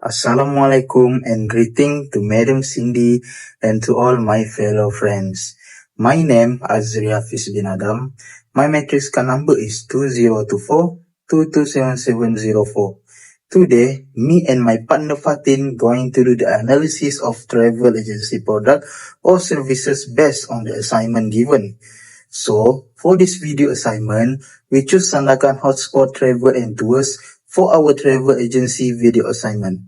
Assalamualaikum and greeting to Madam Cindy and to all my fellow friends. My name Adzry Hafiz bin Adam. My matrix card number is 2024227704. Today, me and my partner Fatin going to do the analysis of travel agency product or services based on the assignment given. So, for this video assignment, we choose Sandakan Hotspot Travel and Tours for our travel agency video assignment.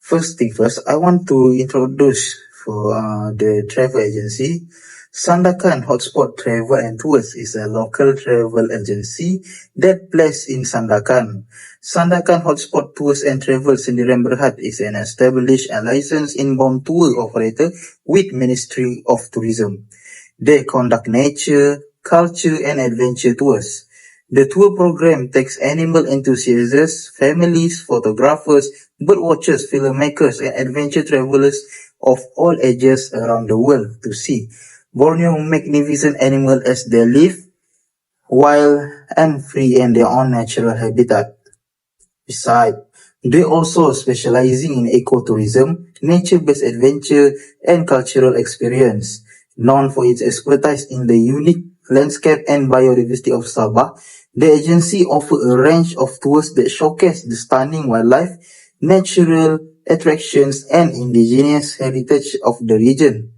First thing first, I want to introduce for the travel agency. Sandakan Hotspot Travel and Tours is a local travel agency that placed in Sandakan. Sandakan Hotspot Tours and Travel Sendirian Berhad is an established and licensed inbound tour operator with Ministry of Tourism. They conduct nature, culture and adventure tours. The tour program takes animal enthusiasts, families, photographers, birdwatchers, filmmakers and adventure travelers of all ages around the world to see Borneo magnificent animals as they live wild and free in their own natural habitat. Besides, they also specializing in ecotourism, nature-based adventure, and cultural experience. Known for its expertise in the unique landscape and biodiversity of Sabah, the agency offers a range of tours that showcase the stunning wildlife, natural attractions, and indigenous heritage of the region.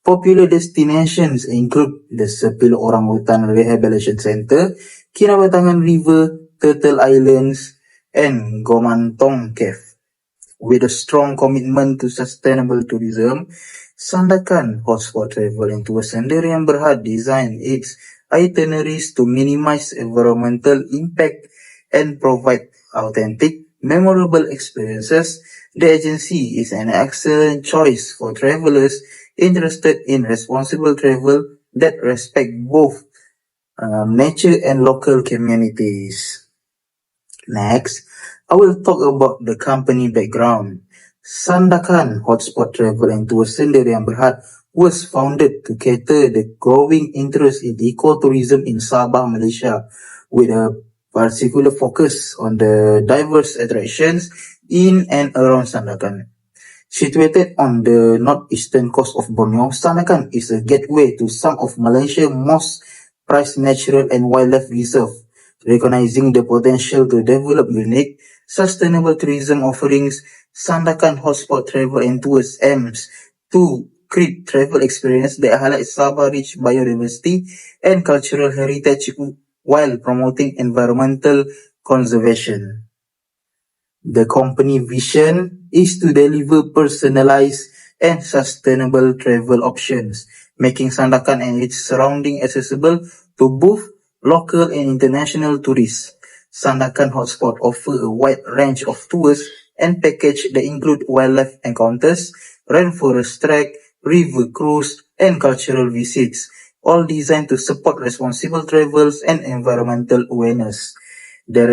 Popular destinations include the Sepil Orangutan Rehabilitation Center, Kinabatangan River, Turtle Islands, and Gomantong Cave. With a strong commitment to sustainable tourism, Sandakan Hotspot Travel and Tours Sendirian Berhad designed its itineraries to minimize environmental impact and provide authentic, memorable experiences. The agency is an excellent choice for travelers interested in responsible travel that respect both nature and local communities. Next, I will talk about the company background. Sandakan Hotspot Travel and Tours Sendirian Berhad was founded to cater the growing interest in ecotourism in Sabah, Malaysia, with a particular focus on the diverse attractions in and around Sandakan. Situated on the northeastern coast of Borneo, Sandakan is a gateway to some of Malaysia's most prized natural and wildlife reserves. Recognizing the potential to develop unique, sustainable tourism offerings, Sandakan Hotspot Travel and Tours aims to create travel experience that highlight Sabah's rich biodiversity and cultural heritage while promoting environmental conservation. The company vision is to deliver personalized and sustainable travel options, making Sandakan and its surrounding accessible to both local and international tourists. Sandakan Hotspot offer a wide range of tours and packages that include wildlife encounters, rainforest trek, river cruise, and cultural visits, all designed to support responsible travels and environmental awareness. The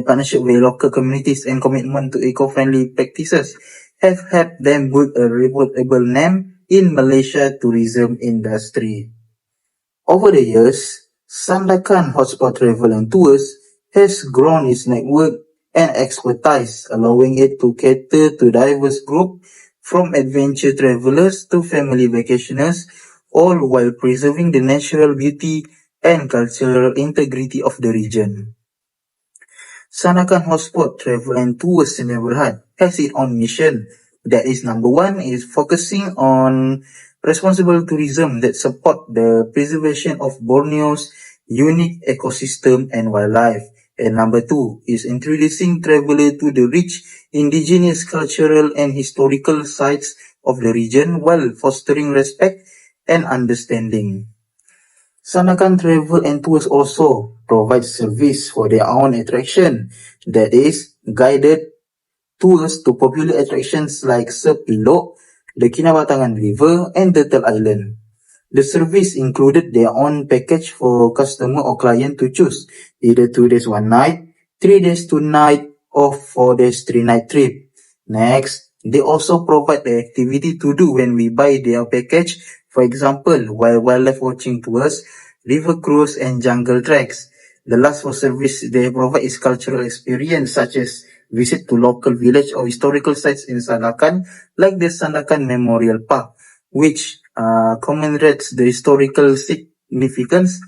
partnership with local communities and commitment to eco-friendly practices have helped them build a reputable name in Malaysia tourism industry. Over the years, Sandakan Hotspot Travel and Tours has grown its network and expertise, allowing it to cater to diverse groups from adventure travelers to family vacationers, all while preserving the natural beauty and cultural integrity of the region. Sandakan Hotspot Travel and Tours Sendirian Berhad has its own mission. That is, number one is focusing on responsible tourism that support the preservation of Borneo's unique ecosystem and wildlife. And number two is introducing travelers to the rich indigenous cultural and historical sites of the region while fostering respect and understanding. Sandakan Travel and Tours also provides service for their own attraction, that is, guided tours to popular attractions like Sepilok, the Kinabatangan River, and Turtle Island. The service included their own package for customer or client to choose, either 2 days 1 night, 3 days 2 night, or 4 days 3 night trip. Next, they also provide the activity to do when we buy their package, for example, wildlife watching tours, river cruise, and jungle treks. The last for service they provide is cultural experience such as visit to local village or historical sites in Sandakan, like the Sandakan Memorial Park, which commemorates the historical significance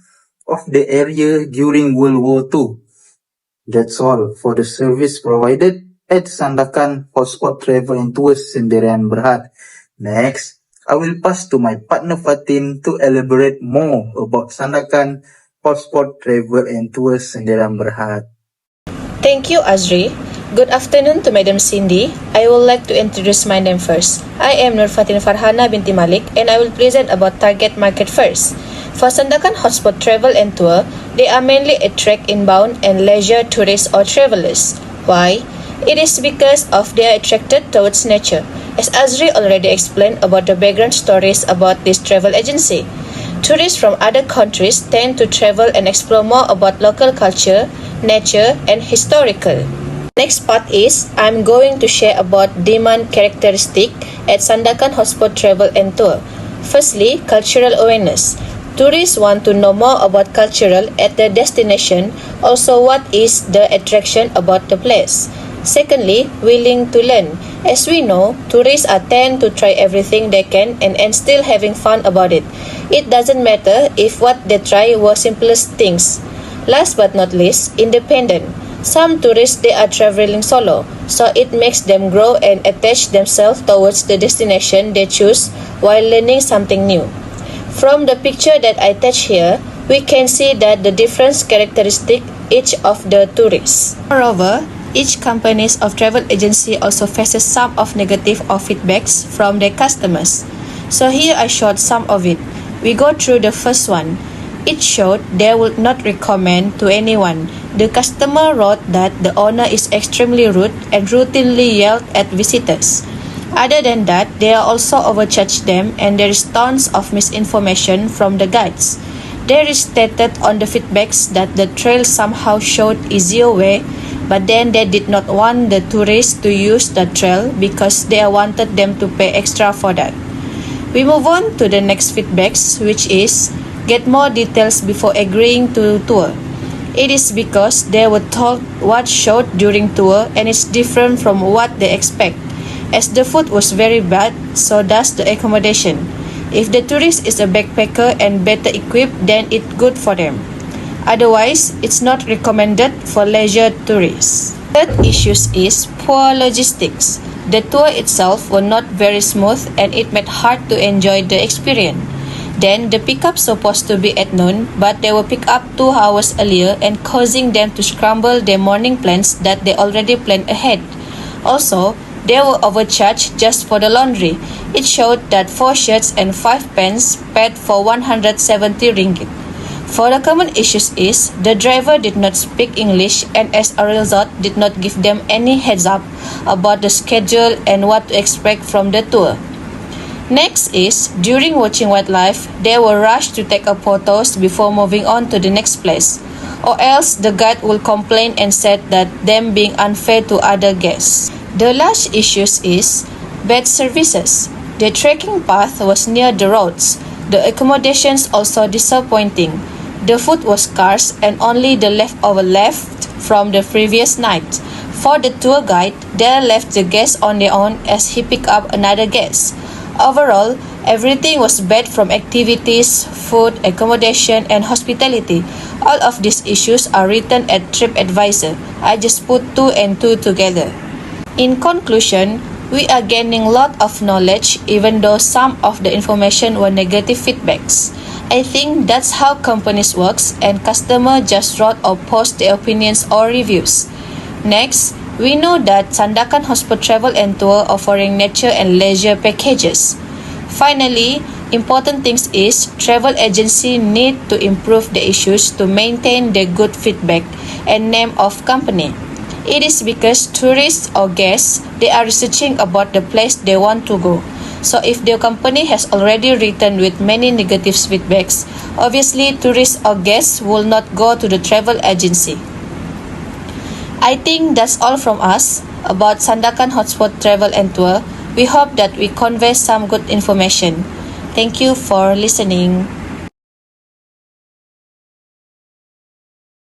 of the area during World War II. That's all for the service provided at Sandakan Hotspot Travel and Tours Sendirian Berhad. Next, I will pass to my partner Fatin to elaborate more about Sandakan Hotspot Travel and Tours Sendirian Berhad. Thank you, Adzry. Good afternoon to Madam Cindy. I would like to introduce my name first. I am Fatin Farhanah Binti Malik, and I will present about target market first. For Sandakan Hotspot Travel and Tour, they are mainly attract inbound and leisure tourists or travelers. Why? It is because of they are attracted towards nature. As Adzry already explained about the background stories about this travel agency. Tourists from other countries tend to travel and explore more about local culture, nature, and historical. Next part is, I'm going to share about demand characteristic at Sandakan Hotspot Travel and Tour. Firstly, cultural awareness. Tourists want to know more about cultural at their destination, also what is the attraction about the place. Secondly, willing to learn. As we know, tourists are tend to try everything they can and still having fun about it. It doesn't matter if what they try were simplest things. Last but not least, independent. Some tourists they are traveling solo, so it makes them grow and attach themselves towards the destination they choose while learning something new. From the picture that I attach here, we can see that the different characteristic each of the tourists. Moreover, each companies of travel agency also faces some of negative or feedbacks from their customers. So here I showed some of it. We go through the first one. It showed they would not recommend to anyone. The customer wrote that the owner is extremely rude and routinely yelled at visitors. Other than that, they are also overcharged them and there is tons of misinformation from the guides. There is stated on the feedbacks that the trail somehow showed easier way, but then they did not want the tourists to use the trail because they wanted them to pay extra for that. We move on to the next feedbacks, which is get more details before agreeing to tour. It is because they were told what showed during tour and it's different from what they expect. As the food was very bad, so does the accommodation. If the tourist is a backpacker and better equipped, then it's good for them. Otherwise, it's not recommended for leisure tourists. Third issue is poor logistics. The tour itself was not very smooth and it made hard to enjoy the experience. Then the pickup supposed to be at noon, but they were picked up 2 hours earlier and causing them to scramble their morning plans that they already planned ahead. Also, they were overcharged just for the laundry. It showed that 4 shirts and 5 pants paid for 170 ringgit. For the common issues is, the driver did not speak English and as a result did not give them any heads up about the schedule and what to expect from the tour. Next is, during watching wildlife, they were rushed to take up photos before moving on to the next place. Or else the guide will complain and said that them being unfair to other guests. The last issue is bad services. The trekking path was near the roads. The accommodations also disappointing. The food was scarce and only the leftover left from the previous night. For the tour guide, they left the guests on their own as he picked up another guest. Overall, everything was bad from activities, food, accommodation, and hospitality. All of these issues are written at TripAdvisor. I just put 2 and 2 together. In conclusion, we are gaining a lot of knowledge even though some of the information were negative feedbacks. I think that's how companies works and customers just wrote or post their opinions or reviews. Next, we know that Sandakan Hotspot Travel and Tour offering nature and leisure packages. Finally, important things is travel agency need to improve the issues to maintain the good feedback and name of company. It is because tourists or guests, they are researching about the place they want to go. So if the company has already written with many negative feedbacks, obviously tourists or guests will not go to the travel agency. I think that's all from us about Sandakan Hotspot Travel and Tour. We hope that we convey some good information. Thank you for listening.